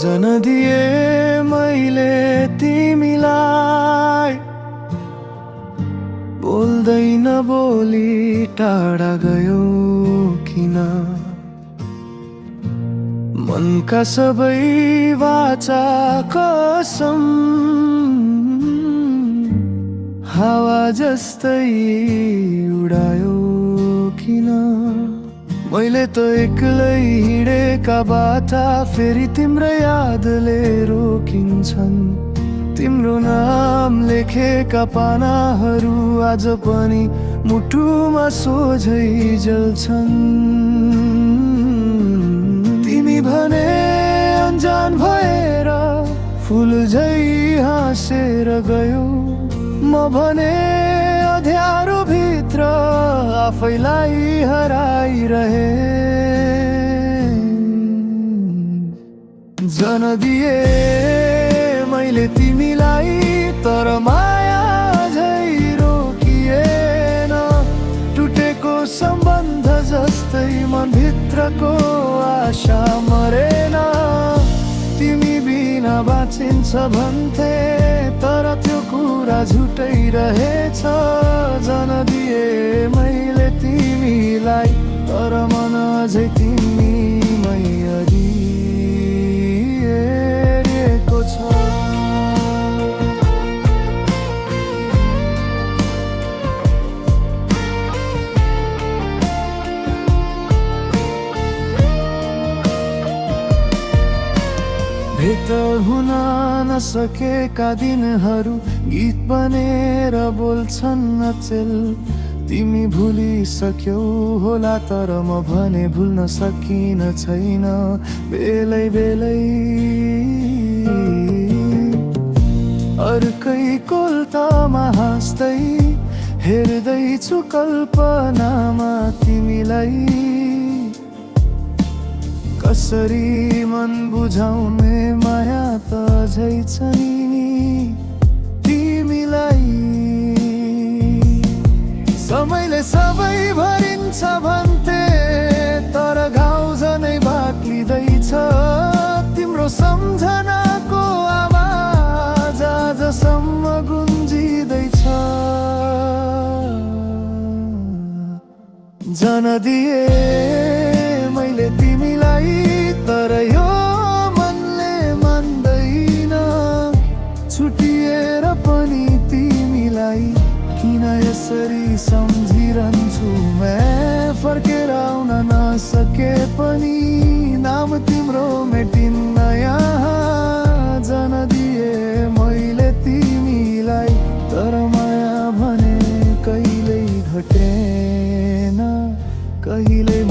जन दिए मैले तिमीलाई, बोल्दै नबोली टाढा गयो किन? मनका सबै वाचा कसम हावा जस्तै उडायो किन? मैले त एक्लै हिँडेका बाटा फेरि तिम्रो यादले रोकिन्छन्। तिम्रो नाम लेखेका पानाहरू आज पनि मुटुमा सोझै जल्छन्। तिमी भने अनजान भएर फुल झै हाँसेर गयो, म भने अँध्यारो भित्र आफैलाई हराइरहे। जन दिए मैले तिमीलाई, तर माया झै रोकिएन। टुटेको सम्बन्ध जस्तै मनभित्रको आशा मरेन। तिमी बिना बाँचिन्छ भन्थे, तर त्यो कुरा झुटै रहेछ। जन दिए मैले तिमीलाई, तर मन अझै तिमीमै अडिएको छ। भेट हुन नसकेका दिनहरू गीत बनेर बोल्छन् अचेल। तिमी भुलिसक्यौ होला, तर म भने भुल्न सकिन छैन। बेलै बेलै अर्कै कोल्तामा हाँस्दै हेर्दैछु कल्पनामा तिमीलाई। कसरी मन बुझाउने माया त झै छ नि तिमीलाई। समयले सबै भरिन्छ भन्थे, तर घाउ झनै बाक्लिँदैछ। तिम्रो सम्झनाको आवाज आजसम्म गुन्जिँदैछ। जन दिए मैले तिमीलाई, तर यो मनले मान्दैन। छुटिएर पनि तिमीलाई किन यसरी सम्झिरहन्छु मैं। फर्केर आउन नसके पनि नाम तिम्रो मेटिन्न यहाँ। जन दिए मैले तिमीलाई, तर माया भने कहिल्यै घटेन, कहिल्यै